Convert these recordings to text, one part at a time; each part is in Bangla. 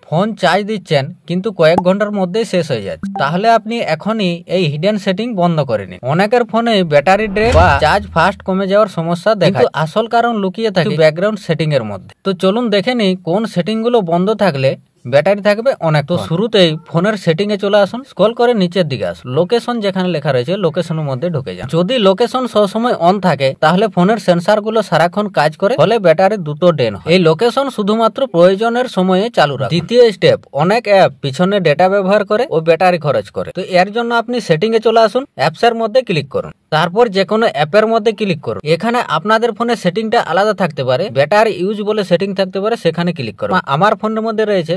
ফোন চার্জ দিচ্ছেন কিন্তু কয়েক ঘন্টার মধ্যেই শেষ হয়ে যাচ্ছে, তাহলে আপনি এখনই এই হিডেন সেটিং বন্ধ করে নিন। অনেকের ফোনে ব্যাটারি ড্রেন বা চার্জ ফাস্ট কমে যাওয়ার সমস্যা দেখায়, আসল কারণ লুকিয়ে থাকে ব্যাকগ্রাউন্ড সেটিং এর মধ্যে। তো চলুন দেখে নিই কোন সেটিং গুলো বন্ধ থাকলে ব্যাটারি থাকবে অনেক। তো শুরুতেই ফোনের সেটিং এ চলে আসুন, স্ক্রল করে নিচের দিকে আসুন, লোকেশন যেখানে লেখা রয়েছে লোকেশনের মধ্যে ঢুকে যান। যদি লোকেশন সবসময় অন থাকে তাহলে ফোনের সেন্সার গুলো সারাক্ষণ কাজ করে, ফলে ব্যাটারি দ্রুত ড্রেন হয়। এই লোকেশন শুধুমাত্র প্রয়োজনের সময়ে চালু রাখুন। দ্বিতীয় স্টেপ, অনেক অ্যাপ পিছনে ডেটা ব্যবহার করে ও ব্যাটারি খরচ করে। তো এর জন্য আপনি সেটিং এ চলে আসুন, অ্যাপস এর মধ্যে ক্লিক করুন, তারপর যে কোনো অ্যাপের মধ্যে ক্লিক করুন। এখানে আপনাদের ফোনের সেটিংটা আলাদা থাকতে পারে, ব্যাটারি ইউজ বলে সেটিং থাকতে পারে, সেখানে ক্লিক করুন। আমার ফোনের মধ্যে রয়েছে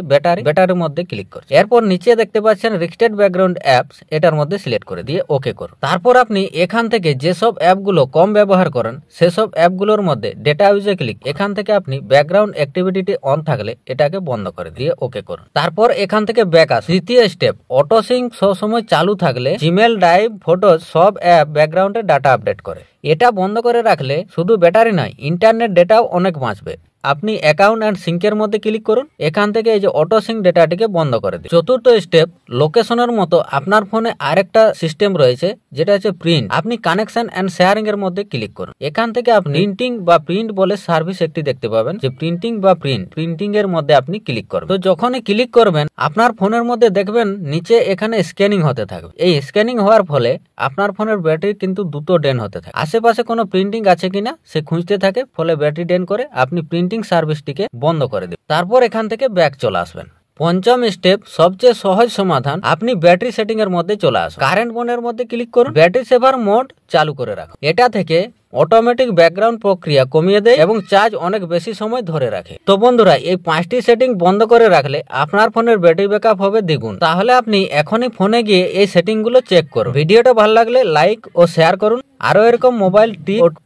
ব্যাটারির মধ্যে ক্লিক করুন। এরপর নিচে দেখতে পাচ্ছেন রিস্ট্রিক্টেড ব্যাকগ্রাউন্ড অ্যাপস, এটার মধ্যে সিলেক্ট করে দিয়ে ওকে করুন। তারপর আপনি এখান থেকে যেসব অ্যাপগুলো কম ব্যবহার করেন সেসব অ্যাপগুলোর মধ্যে ডেটা ইউজে ক্লিক, এখান থেকে আপনি ব্যাকগ্রাউন্ড অ্যাক্টিভিটি অন থাকলে এটাকে বন্ধ করে দিয়ে ওকে করুন। তারপর এখান থেকে ব্যাক আসুন। তৃতীয় স্টেপ, অটো সিঙ্ক সবসময় চালু থাকলে জিমেল, ড্রাইভ, ফটো সব অ্যাপ ব্যাকগ্রাউন্ডে ডাটা আপডেট করে। এটা বন্ধ করে রাখলে শুধু ব্যাটারি নয়, ইন্টারনেট ডেটাও অনেক বাঁচবে। আপনি অ্যাকাউন্ট অ্যান্ড সিঙ্কের মধ্যে ক্লিক করুন, এখান থেকে এই যে অটো সিঙ্ক ডেটাটিকে বন্ধ করে দিন। চতুর্থ স্টেপ, লোকেশনের মতো আপনার ফোনে আরেকটা সিস্টেম রয়েছে যেটা হচ্ছে প্রিন্ট। আপনি কানেকশন অ্যান্ড শেয়ারিং এর মধ্যে ক্লিক করুন, এখান থেকে আপনি প্রিন্টিং বা প্রিন্ট বলে সার্ভিস একটি দেখতে পাবেন, যে প্রিন্টিং বা প্রিন্টিং এর মধ্যে আপনি ক্লিক করবেন। তো যখনই ক্লিক করবেন আপনার ফোনের মধ্যে দেখবেন নিচে এখানে স্ক্যানিং হতে থাকবে। এই স্ক্যানিং হওয়ার ফলে আপনার ফোনের ব্যাটারি কিন্তু দ্রুত ড্রেন হতে থাকে। আশেপাশে কোনো প্রিন্টিং আছে কিনা সে খুঁজতে থাকে, ফলে ব্যাটারি ড্রেন করে। আপনি প্রিন্টিং সার্ভিসটিকে বন্ধ করে দিন, তারপর এখান থেকে ব্যাক চলে আসবেন। পঞ্চম স্টেপ, সবচেয়ে সহজ সমাধান, আপনি ব্যাটারি সেটিং এর মধ্যে চলে আসুন, কারেন্ট মোডের মধ্যে ক্লিক করুন, ব্যাটারি সেভার মোড চালু করে রাখুন। এটা থেকে অটোমেটিক ব্যাকগ্রাউন্ড প্রক্রিয়া কমিয়ে দেয় এবং চার্জ অনেক বেশি সময় ধরে রাখে। তো বন্ধুরা, এই 5টি সেটিং বন্ধ করে রাখলে আপনার ফোনের ব্যাটারি ব্যাকআপ হবে দ্বিগুণ। তাহলে আপনি এখনই ফোনে গিয়ে এই সেটিং গুলো চেক করুন। ভিডিওটা ভালো লাগলে লাইক ও শেয়ার করুন। আরো এরকম মোবাইল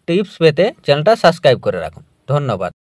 টিপস পেতে চ্যানেলটা সাবস্ক্রাইব করে রাখুন। ধন্যবাদ।